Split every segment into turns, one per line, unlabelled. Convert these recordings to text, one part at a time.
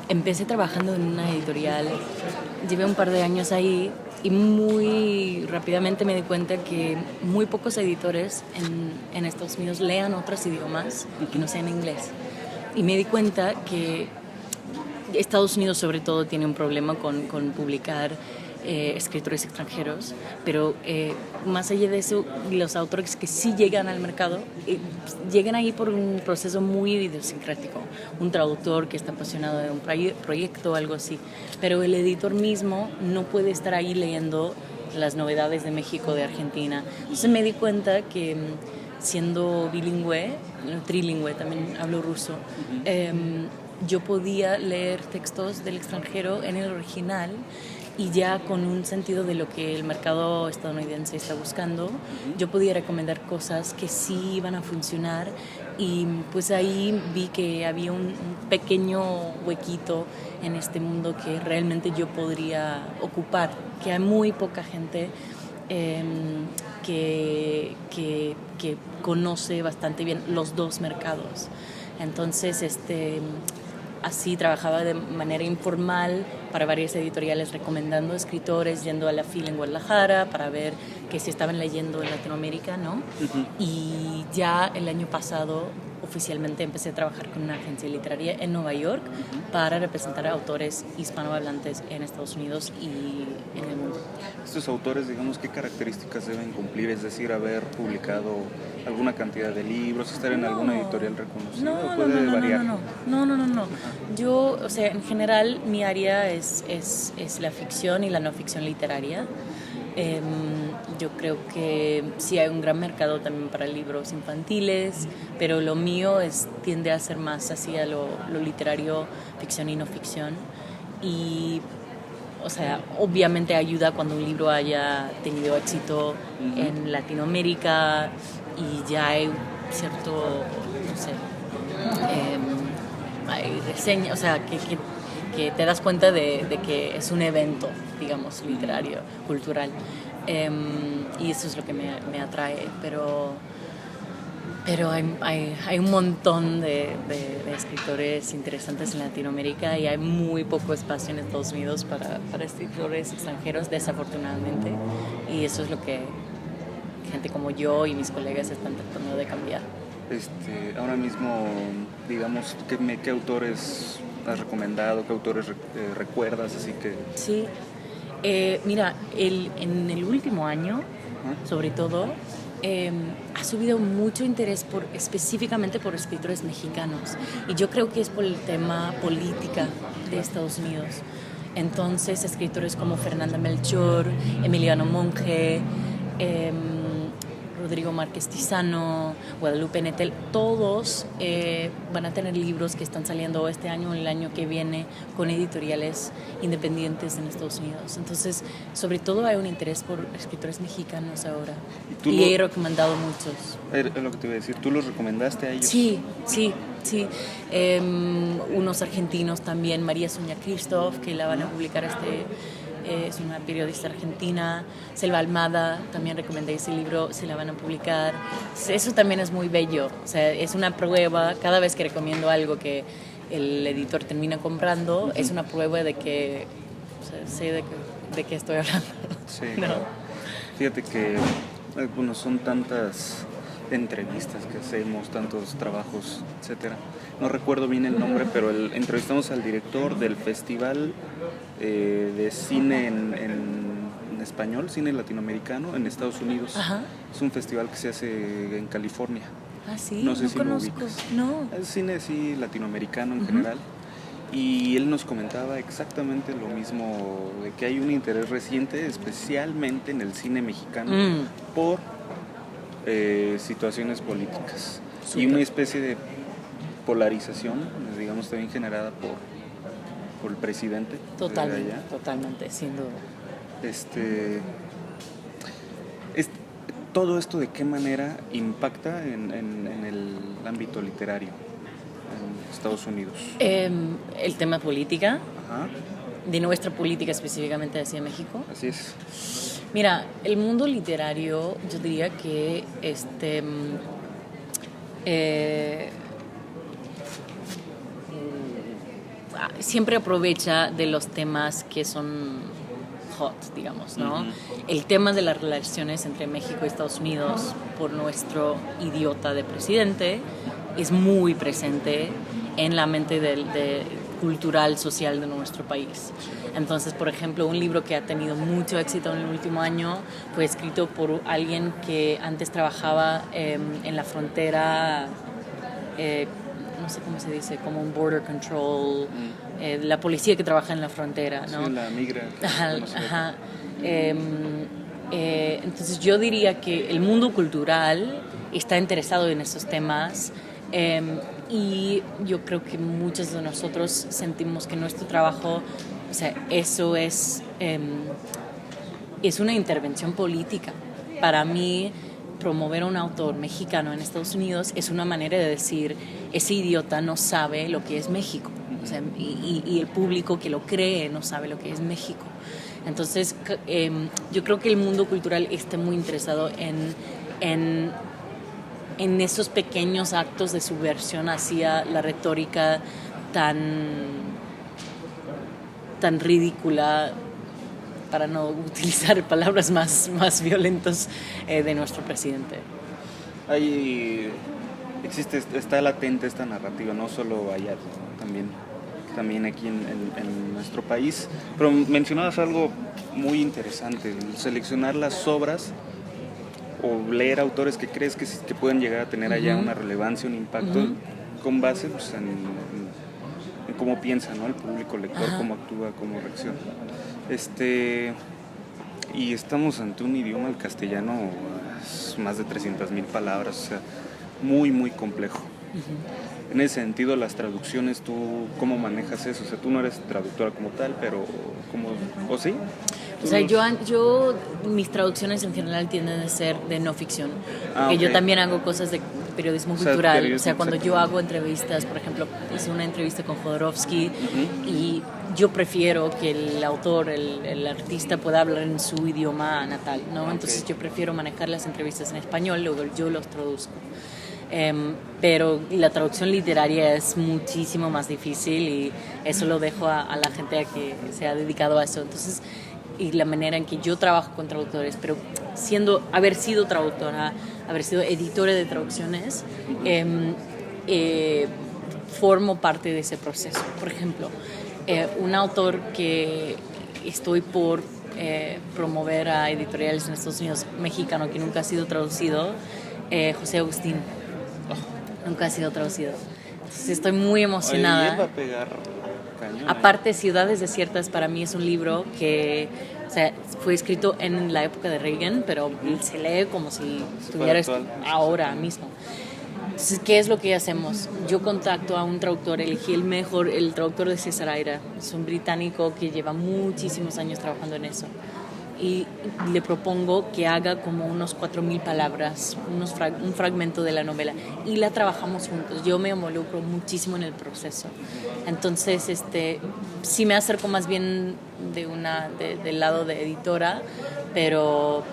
Empecé trabajando en una editorial, llevé un par de años ahí y muy rápidamente me di cuenta que muy pocos editores en Estados Unidos lean otros idiomas que no sean inglés. Y me di cuenta que Estados Unidos sobre todo tiene un problema con publicar escritores extranjeros, pero más allá de eso, los autores que sí llegan al mercado llegan ahí por un proceso muy idiosincrático, un traductor que está apasionado de un proyecto o algo así, pero el editor mismo no puede estar ahí leyendo las novedades de México, de Argentina. Entonces me di cuenta que siendo bilingüe, trilingüe, también hablo ruso, yo podía leer textos del extranjero en el original y ya con un sentido de lo que el mercado estadounidense está buscando, yo podía recomendar cosas que sí iban a funcionar y pues ahí vi que había un pequeño huequito en este mundo que realmente yo podría ocupar, que hay muy poca gente que conoce bastante bien los dos mercados. Entonces, así trabajaba de manera informal para varias editoriales recomendando escritores, yendo a la FIL en Guadalajara para ver qué se estaban leyendo en Latinoamérica, ¿no? Uh-huh. Y ya el año pasado oficialmente empecé a trabajar con una agencia literaria en Nueva York para representar a autores hispanohablantes en Estados Unidos y en el mundo.
Estos autores, digamos, ¿qué características deben cumplir? Es decir, haber publicado alguna cantidad de libros, estar en alguna editorial reconocida, ¿o puede variar?
No. Yo, o sea, en general mi área es la ficción y la no ficción literaria. Yo creo que sí hay un gran mercado también para libros infantiles, pero lo mío tiende a ser más hacia lo literario, ficción y no ficción. Y, o sea, obviamente ayuda cuando un libro haya tenido éxito en Latinoamérica y ya hay cierto, no sé, hay reseñas, o sea, que te das cuenta de que es un evento, digamos, literario, cultural. Y eso es lo que me atrae, pero hay un montón de escritores interesantes en Latinoamérica y hay muy poco espacio en Estados Unidos para escritores extranjeros, desafortunadamente, y eso es lo que gente como yo y mis colegas están tratando de cambiar.
Ahora mismo, digamos, ¿qué autores has recomendado? ¿Qué autores recuerdas? Así que...
Sí, mira, en el último año, sobre todo, ha subido mucho interés específicamente por escritores mexicanos. Y yo creo que es por el tema política de Estados Unidos. Entonces, escritores como Fernanda Melchor, Emiliano Monge, Rodrigo Márquez Tizano, Guadalupe Nettel, todos van a tener libros que están saliendo este año o el año que viene con editoriales independientes en Estados Unidos. Entonces, sobre todo hay un interés por escritores mexicanos ahora. Y he recomendado muchos.
Es lo que te iba a decir, ¿tú los recomendaste a ellos?
Sí. Unos argentinos también, María Sonia Christoph, que la van a publicar es una periodista argentina. Selva Almada, también recomendé ese libro, se la van a publicar. Eso también es muy bello, o sea, es una prueba, cada vez que recomiendo algo que el editor termina comprando, es una prueba de que, o sea, sé de qué estoy hablando.
Sí,
¿no?
Fíjate que, bueno, son tantas entrevistas que hacemos, tantos trabajos, etcétera. No recuerdo bien el nombre, pero entrevistamos al director del festival de cine en español, cine latinoamericano en Estados Unidos.
Ajá.
Es un festival que se hace en California.
Ah, sí,
no sé si
conozco.
lo ubicas.
No.
Es cine sí latinoamericano en general. Y él nos comentaba exactamente lo mismo, de que hay un interés reciente, especialmente en el cine mexicano, por situaciones políticas. Super. Y una especie de polarización, digamos, también generada por el presidente.
Totalmente, sin duda.
Todo esto, ¿de qué manera impacta en el ámbito literario en Estados Unidos?
El tema política.
Ajá.
De nuestra política específicamente hacia México.
Así es.
Mira, el mundo literario, yo diría que siempre aprovecha de los temas que son hot, digamos, ¿no? El tema de las relaciones entre México y Estados Unidos por nuestro idiota de presidente es muy presente en la mente cultural, social de nuestro país. Entonces, por ejemplo, un libro que ha tenido mucho éxito en el último año fue escrito por alguien que antes trabajaba en la frontera, no sé cómo se dice, como un border control, la policía que trabaja en la frontera, ¿no?
Sí, la migra.
Ajá. Entonces yo diría que el mundo cultural está interesado en estos temas, y yo creo que muchos de nosotros sentimos que nuestro trabajo, o sea, eso es una intervención política. Para mí, promover a un autor mexicano en Estados Unidos es una manera de decir, ese idiota no sabe lo que es México. O sea, y el público que lo cree no sabe lo que es México. Entonces, yo creo que el mundo cultural está muy interesado en esos pequeños actos de subversión hacia la retórica tan ridícula, para no utilizar palabras más violentas, de nuestro presidente.
Está latente esta narrativa, no solo allá, también aquí en nuestro país. Pero mencionabas algo muy interesante, el seleccionar las obras o leer autores que crees que pueden llegar a tener allá una relevancia, un impacto, con base pues, en cómo piensa, ¿no? El público lector, cómo actúa, cómo reacciona. Y estamos ante un idioma, el castellano, más de 300,000 palabras, o sea, muy, muy complejo. En ese sentido, las traducciones, ¿tú cómo manejas eso? O sea, tú no eres traductora como tal, pero ¿o sí?
O sea, yo mis traducciones en general tienden a ser de no ficción, porque yo también hago cosas de periodismo cultural. O sea, cuando yo hago entrevistas, por ejemplo, hice una entrevista con Jodorowsky y yo prefiero que el autor, el artista pueda hablar en su idioma natal, ¿no? Entonces yo prefiero manejar las entrevistas en español, luego yo los traduzco. Pero la traducción literaria es muchísimo más difícil y eso lo dejo a la gente que se ha dedicado a eso. Entonces, y la manera en que yo trabajo con traductores, pero haber sido traductora, haber sido editora de traducciones, formo parte de ese proceso. Por ejemplo, un autor que estoy por promover a editoriales en Estados Unidos, mexicano, que nunca ha sido traducido, José Agustín. Nunca ha sido traducido. Entonces estoy muy emocionada.
Oye, va a pegar cañón.
Aparte, Ciudades Desiertas para mí es un libro que, o sea, fue escrito en la época de Reagan, pero se lee como si estuviera ahora mismo. Entonces, ¿qué es lo que hacemos? Yo contacto a un traductor, elegí el traductor de César Aira, es un británico que lleva muchísimos años trabajando en eso. Y le propongo que haga como unos 4,000 palabras, un fragmento de la novela, y la trabajamos juntos. Yo me involucro muchísimo en el proceso. Entonces, sí me acerco más bien del lado de editora, pero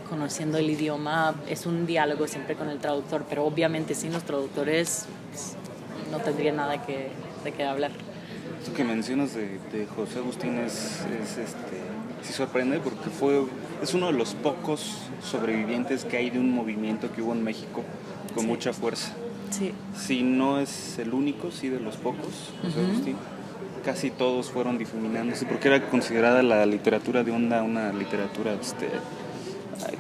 conociendo el idioma es un diálogo siempre con el traductor, pero obviamente sin los traductores no tendría nada de qué hablar.
Esto que mencionas de José Agustín sí sorprende porque es uno de los pocos sobrevivientes que hay de un movimiento que hubo en México con mucha fuerza.
Sí.
Si no es el único, sí de los pocos, José Agustín. Casi todos fueron difuminándose porque era considerada la literatura de onda una literatura,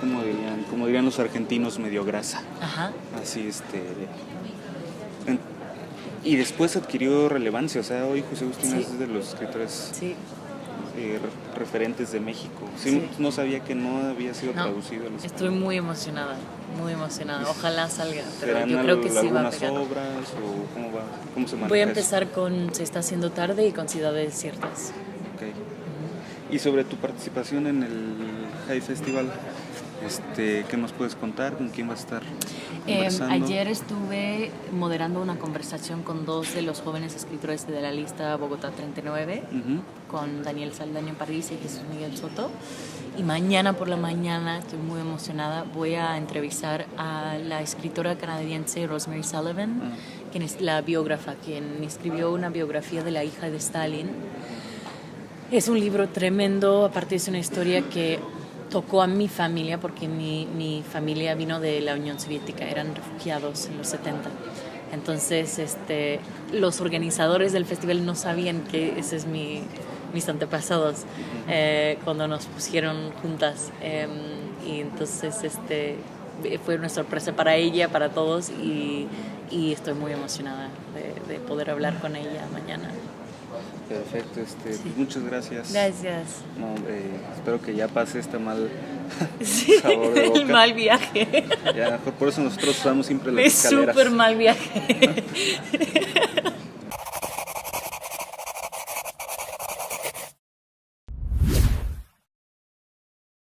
como dirían los argentinos, medio grasa.
Ajá.
Así, y después adquirió relevancia, o sea, hoy José Agustín es de los escritores referentes de México. Sí. No sabía que no había sido traducido.
Estoy muy emocionada. Ojalá salga, pero yo creo que sí va a pegar.
¿Algunas obras o cómo se maneja?
Voy a empezar con Se está haciendo tarde y con Ciudades Desiertas.
Okay. Y sobre tu participación en el High Festival, ¿Qué más puedes contar? ¿Con quién vas a estar conversando?
Ayer estuve moderando una conversación con 2 de los jóvenes escritores de la lista Bogotá 39, con Daniel Saldaña París y Jesús Miguel Soto. Y mañana por la mañana, estoy muy emocionada, voy a entrevistar a la escritora canadiense Rosemary Sullivan, quien es la biógrafa, quien escribió una biografía de la hija de Stalin. Es un libro tremendo, aparte es una historia que tocó a mi familia, porque mi familia vino de la Unión Soviética, eran refugiados en los 70. Entonces, los organizadores del festival no sabían que ese es mis antepasados cuando nos pusieron juntas. Y entonces, fue una sorpresa para ella, para todos, y estoy muy emocionada de poder hablar con ella mañana.
Perfecto,
Sí.
Muchas gracias.
Gracias.
No, espero que ya pase este mal
Sí,
sabor de boca.
el mal viaje.
Ya, por eso nosotros usamos siempre las
Es
escaleras.
súper mal viaje.